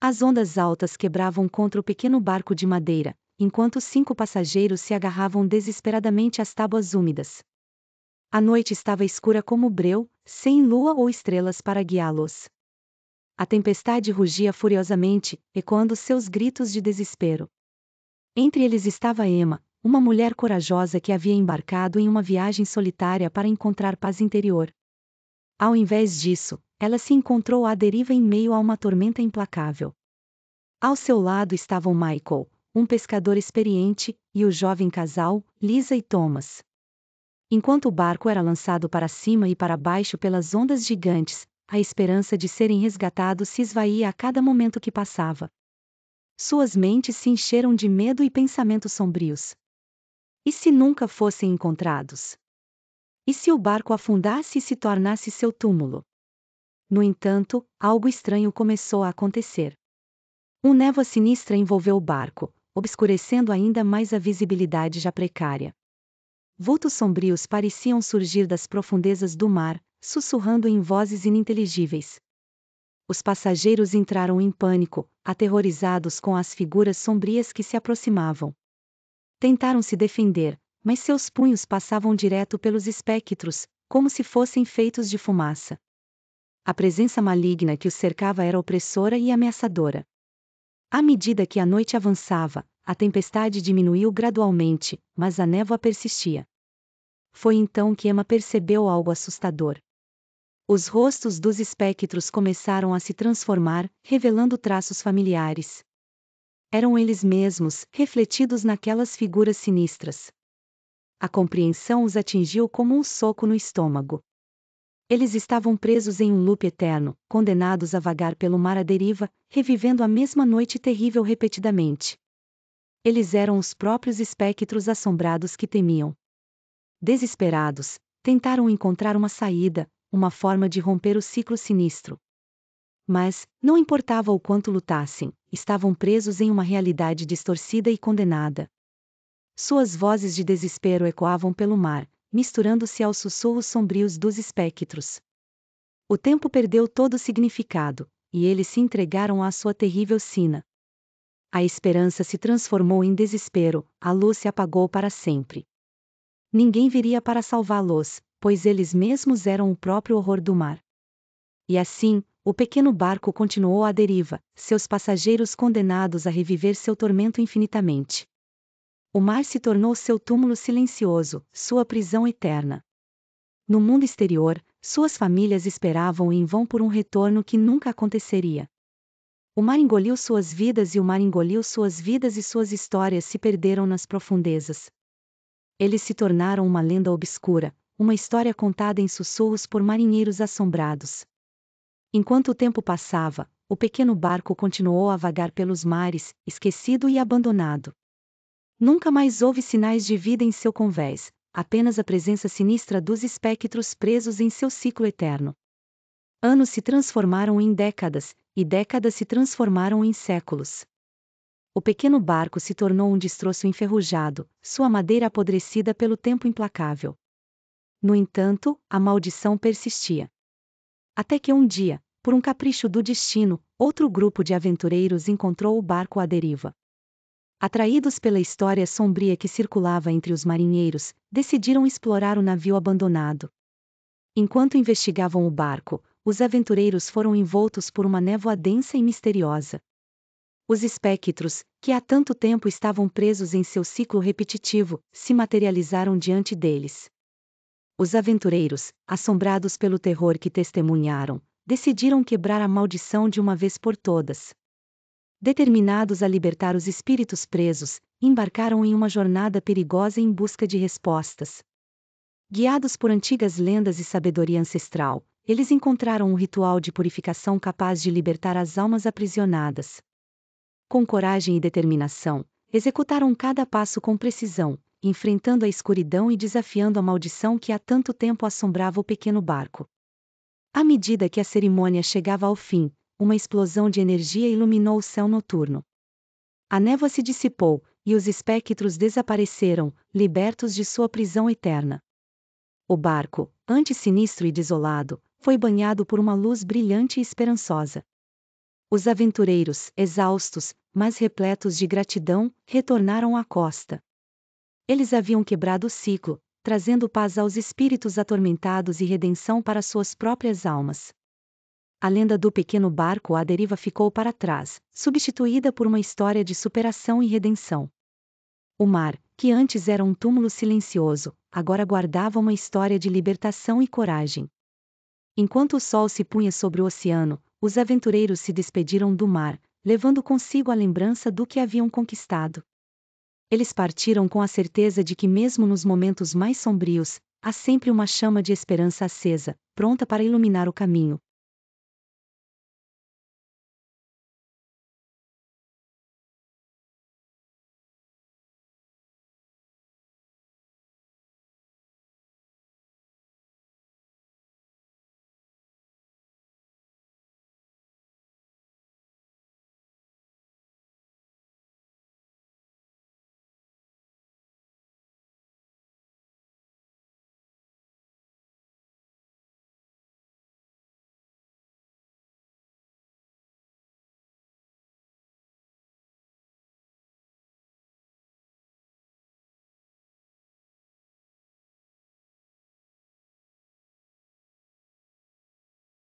As ondas altas quebravam contra o pequeno barco de madeira, enquanto 5 passageiros se agarravam desesperadamente às tábuas úmidas. A noite estava escura como breu, sem lua ou estrelas para guiá-los. A tempestade rugia furiosamente, ecoando seus gritos de desespero. Entre eles estava Emma, uma mulher corajosa que havia embarcado em uma viagem solitária para encontrar paz interior. Ao invés disso, ela se encontrou à deriva em meio a uma tormenta implacável. Ao seu lado estavam Michael, um pescador experiente, e o jovem casal, Lisa e Thomas. Enquanto o barco era lançado para cima e para baixo pelas ondas gigantes, a esperança de serem resgatados se esvaía a cada momento que passava. Suas mentes se encheram de medo e pensamentos sombrios. E se nunca fossem encontrados? E se o barco afundasse e se tornasse seu túmulo? No entanto, algo estranho começou a acontecer. Névoa sinistra envolveu o barco, obscurecendo ainda mais a visibilidade já precária. Vultos sombrios pareciam surgir das profundezas do mar, sussurrando em vozes ininteligíveis. Os passageiros entraram em pânico, aterrorizados com as figuras sombrias que se aproximavam. Tentaram se defender, mas seus punhos passavam direto pelos espectros, como se fossem feitos de fumaça. A presença maligna que os cercava era opressora e ameaçadora. À medida que a noite avançava, a tempestade diminuiu gradualmente, mas a névoa persistia. Foi então que Emma percebeu algo assustador. Os rostos dos espectros começaram a se transformar, revelando traços familiares. Eram eles mesmos, refletidos naquelas figuras sinistras. A compreensão os atingiu como um soco no estômago. Eles estavam presos em um loop eterno, condenados a vagar pelo mar à deriva, revivendo a mesma noite terrível repetidamente. Eles eram os próprios espectros assombrados que temiam. Desesperados, tentaram encontrar uma saída, uma forma de romper o ciclo sinistro. Mas, não importava o quanto lutassem, estavam presos em uma realidade distorcida e condenada. Suas vozes de desespero ecoavam pelo mar, misturando-se aos sussurros sombrios dos espectros. O tempo perdeu todo o significado, e eles se entregaram à sua terrível sina. A esperança se transformou em desespero, a luz se apagou para sempre. Ninguém viria para salvá-los, pois eles mesmos eram o próprio horror do mar. E assim, o pequeno barco continuou à deriva, seus passageiros condenados a reviver seu tormento infinitamente. O mar se tornou seu túmulo silencioso, sua prisão eterna. No mundo exterior, suas famílias esperavam em vão por um retorno que nunca aconteceria. O mar engoliu suas vidas e o mar engoliu suas vidas e suas histórias se perderam nas profundezas. Eles se tornaram uma lenda obscura, uma história contada em sussurros por marinheiros assombrados. Enquanto o tempo passava, o pequeno barco continuou a vagar pelos mares, esquecido e abandonado. Nunca mais houve sinais de vida em seu convés, apenas a presença sinistra dos espectros presos em seu ciclo eterno. Anos se transformaram em décadas, e décadas se transformaram em séculos. O pequeno barco se tornou um destroço enferrujado, sua madeira apodrecida pelo tempo implacável. No entanto, a maldição persistia. Até que um dia, por um capricho do destino, outro grupo de aventureiros encontrou o barco à deriva. Atraídos pela história sombria que circulava entre os marinheiros, decidiram explorar o navio abandonado. Enquanto investigavam o barco, os aventureiros foram envoltos por uma névoa densa e misteriosa. Os espectros, que há tanto tempo estavam presos em seu ciclo repetitivo, se materializaram diante deles. Os aventureiros, assombrados pelo terror que testemunharam, decidiram quebrar a maldição de uma vez por todas. Determinados a libertar os espíritos presos, embarcaram em uma jornada perigosa em busca de respostas. Guiados por antigas lendas e sabedoria ancestral, eles encontraram um ritual de purificação capaz de libertar as almas aprisionadas. Com coragem e determinação, executaram cada passo com precisão, enfrentando a escuridão e desafiando a maldição que há tanto tempo assombrava o pequeno barco. À medida que a cerimônia chegava ao fim, uma explosão de energia iluminou o céu noturno. A névoa se dissipou, e os espectros desapareceram, libertos de sua prisão eterna. O barco, antes sinistro e desolado, foi banhado por uma luz brilhante e esperançosa. Os aventureiros, exaustos, mas repletos de gratidão, retornaram à costa. Eles haviam quebrado o ciclo, trazendo paz aos espíritos atormentados e redenção para suas próprias almas. A lenda do pequeno barco à deriva ficou para trás, substituída por uma história de superação e redenção. O mar, que antes era um túmulo silencioso, agora guardava uma história de libertação e coragem. Enquanto o sol se punha sobre o oceano, os aventureiros se despediram do mar, levando consigo a lembrança do que haviam conquistado. Eles partiram com a certeza de que mesmo nos momentos mais sombrios, há sempre uma chama de esperança acesa, pronta para iluminar o caminho,